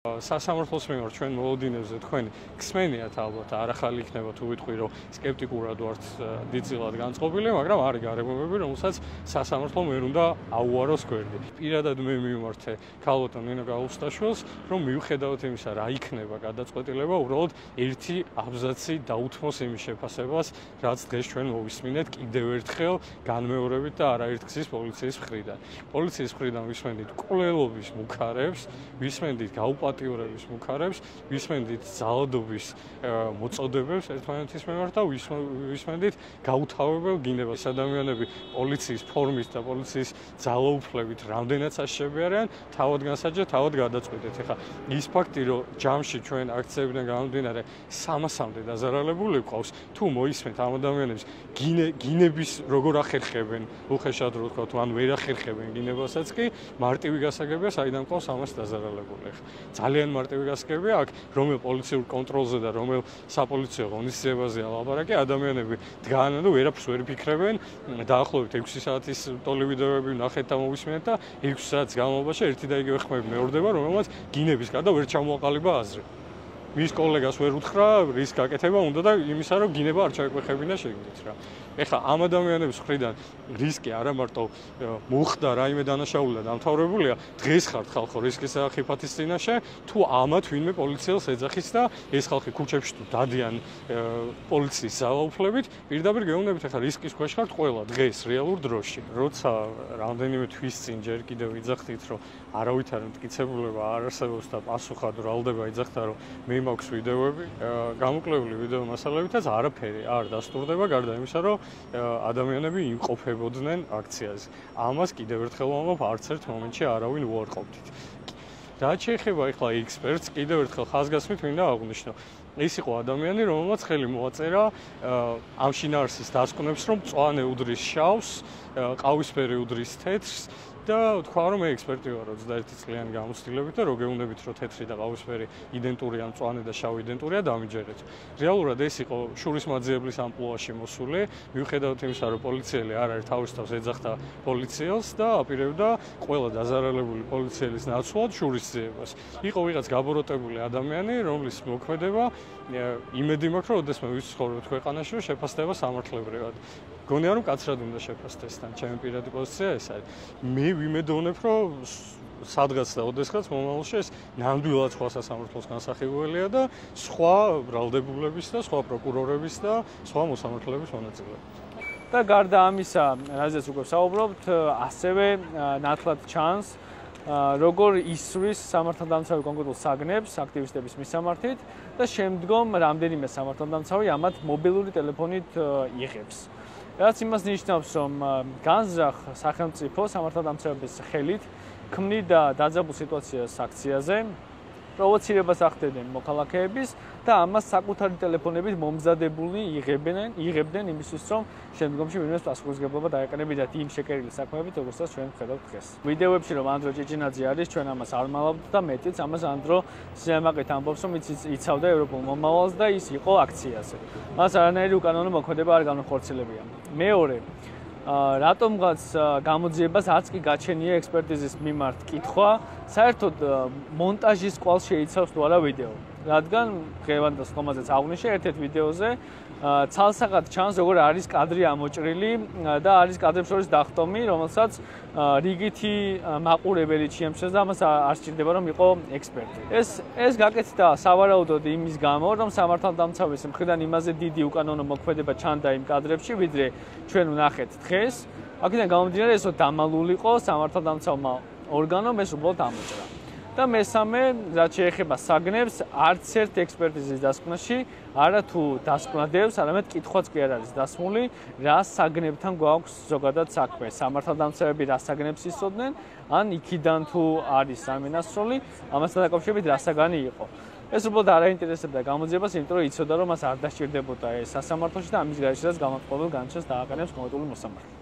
სასამართლოს მიმართ ჩვენ მოლოდინებზე თქვენი გსმენიათ ალბათ არ ახალი იქნება თუ ვიტყვი რომ სკეპტიკურად ვართ დიდწილად განწყობილი, მაგრამ არის გარემოებები, რომელსაც სასამართლომ ვერ უნდა აუაროს გვერდი. პირადად მე მივმართე ქალბატონ ნინო გაუხსტაშვილს, რომ მიუხედავად იმისა, რა იქნება გადაწყვეტილება, უბრალოდ ერთი აბზაცი დაუთმოს იმის შეფასებას, რაც დღეს ჩვენ მოვისმინეთ კიდევ ერთხელ განმეორებით და არაერთგზის პოლიციის მხრიდან. პოლიციის მხრიდან ვისმენდით კვლელობის მუქარებს, ვისმენდით გაუპატიურების მუქარებს, ვისმენდით ძალადობის მოწოდებებს ერთმანეთის მიმართ და ვისმენდით გაუთავებელ გინებას. ადამიანები პოლიციის ფორმით და პოლიციის ძალაუფლებით რამდენად საშიები არიან, თავად განსაჯეთ, თავად გადაწყვეტეთ. ეხლა ის ფაქტი, რომ ჯამში ჩვენ აქციებიდან გამომდინარე 300-მდე დაზარალებული გვყავს, თუ მოისმენთ ამ ადამიანებს გინების როგორ ახერხებენ, უხეშად რო ვთქვათ, ან ვერ ახერხებენ გინებასაც კი, მარტივი გასაგებია, საიდან ყავს ამას დაზარალებული. ძალიან მარტივი გასაგებია აქ, რომელ პოლიციურ კონტროლზე და რომელ sapoliciო ღონისძიებაზეა ლაპარაკი, ადამიანები დგანან და ვერაფერს ვერ ფიქრებენ, დაახლოებით 6 საათის ტელევიდეოები ვნახეთ და მოვისმენთ და 6 საათის განმავლობაში ერთი და იგივე ხმები მეორდება, რომელმაც გინების გარდა ვერ ჩამოაყალიბა აზრი. მის კოლეგას ვერ უთხრა, რის გაკეთება უნდა და იმისა, რომ გინება არ ჩაეკვეხებინა შეგდით რა. ეხლა ამ ადამიანების მხრიდან რისკი არა მარტო მოხდა რაიმე დანაშაული და დამთავრებულია, დღეს ხართ ხალხო რისკის აღიფათის წინაშე, თუ ამათ ვინმე პოლიციელს ეძახის და ეს ხალხი ქუჩებში თუ დადიან პოლიციის ძალაუფლებით, პირდაპირ გეუბნებით ეხლა რისკის ქვეშ ხართ ყველა დღეს რეალურ დროში. როცა რამდენიმე თვის წინ ჯერ კიდევ იძახდით, რომ არავითარი მტკიცებულება არ არსებობს და პასუხად ვრალდება იძახდა, რომ მე მაქვს ვიდეოები, გამოკლებული ვიდეო მასალებითაც არაფერი არ დასტურდება გარდა იმისა, რომ ადამიანები იმყოფებოდნენ აქციაზე. ამას კიდევ ერთხელ ვამბობ, არც ერთ მომენტში არავინ უარყოფდით. რაც შეეხება ეხლა ექსპერტს, კიდევ ერთხელ ხაზგასმით მინდა აღვნიშნო. ის იყო ადამიანი, რომელმაც ხელი მოაწერა ამ შინაარსის დასკვნებს, რომ მწვანე უდრის შავს, ყავისფერი უდრის თეთრს და თქვა რომ მე ექსპერტი ვარ 21 წლიანი გამოცდილებით და რო გეუბნებით რომ თეთრი და ყავისფერი იდენტურია, მწვანე და შავი იდენტურია, დამიჯერეთ. რეალურად ეს იყო შურისმაძიებლის ამპლუაში მოსული, მიუხედავად იმისა, რომ პოლიციელი არ არის თავის თავს ეძახდა პოლიციელს და აპირებდა ყველა დაზარალებული პოლიციელის ნაცვლად შურისძიებას. იყო ვიღაც გაბოროტებული ადამიანი, რომლის მოქმედება იმედი მაქვს, რომ ოდესმე ვიცხოვრობთ ქვეყანაში, რომ შეფასდება სამართლებრივად. გონია რომ კაცრად უნდა შეფასდეს თან, ჩემი პირადი პოზიცია ეს არის. მე ვიმედოვნებ, რომ სადღაც და ოდესღაც მომავალში ეს ნამდვილად სხვა სასამართლოს განსახილველია და სხვა ბრალდებულების და სხვა პროკურორების და სხვა მოსამართლეების მონაწილეობით. და გარდა ამისა, რაზეც უკვე ვსაუბრობთ, ასევე ნათლად ჩანს როგორ ისვრის სამართალდამცავი კონკრეტულ საგნებს აქტივისტების მისამართით და შემდგომ რამდენიმე სამართალდამცავი ამათ მობილური ტელეფონით იღებს. რაც იმას ნიშნავს, რომ განზრახ სახელმწიფო სამართალდამცავების ხელით ქმნიდა დაძაბულ სიტუაციას აქციაზე, პროვოცირებას ახდენენ მოქალაქეების და ამას საკუთარი ტელეფონებით მომზადებული იღებდნენ იმისთვის, რომ შემდგომში ვინმეს პასუხისმგებლობა დაეყენებინათ იმ შეკერილი საქმეებით, როგორცაც ჩვენ ვხედავთ დღეს. ვიდეოებში რომ ანდრო ჭიჭინაძე არის, ჩვენ ამას არ მალავთ და მეტიც ამას ანდრო სიამაყით ამბობს, რომ იცავდა ევროპულ მომავალს და ის იყო აქციაზე. მას არანაირი უკანონო მოქმედება არ განახორციელებია. მეორე რატომღაც გამოძიებას არც კი გაჩენია ექსპერტიზის მიმართ კითხვა, საერთოდ მონტაჟის კვალს შეიცავს თუ არა ვიდეო. რადგან ღევანდას ხომაზეც აღვნიშნე ერთ-ერთ ვიდეოზე ცალსაღად ჩანს, როგორ არის კადრი ამოჭრილი და არის კადრებს შორის დახტომი, რომელსაც რიგითი მაყურებელი ჩიამჩნევს და ამას არ სჭირდება რომ იყო ექსპერტი. ეს გაკეთდა სავარაუდოდ იმის გამო, რომ სამართალდამცავის მხრიდან იმაზე დიდი უკანონო მოქმედება ჩანდა იმ კადრებში, ვიდრე ჩვენ ვნახეთ დღეს. აქედან გამომდინარე, ესო დამალული იყო სამართალდამცავმა ორგანომ ეს უბრალოდ ამოჭრა. და მესამე, რაც შეეხება საგნებს, არც ერთ ექსპერტიზის დასკვნაში არა თუ დასკვნადებს, არამედ კითხვაც კი არ არის დასმული, რა საგნებთან გვაქვს ზოგადად საქმე. სამართალდამცავები რა საგნებს იცოდნენ, ან იქიდან თუ არის სამენასროლი, ამასთან დაკავშირებით რა საგანი იყო. ეს უბრალოდ არ აინტერესებდა გამოძიებას, იმიტომ რომ იცოდა რომ მას არ დასჭირდებოდა ეს სასამართლოში და ამის გარეშეც გამოწყობილ განაჩენს დააყენებს კონკრეტული მოსამართლე.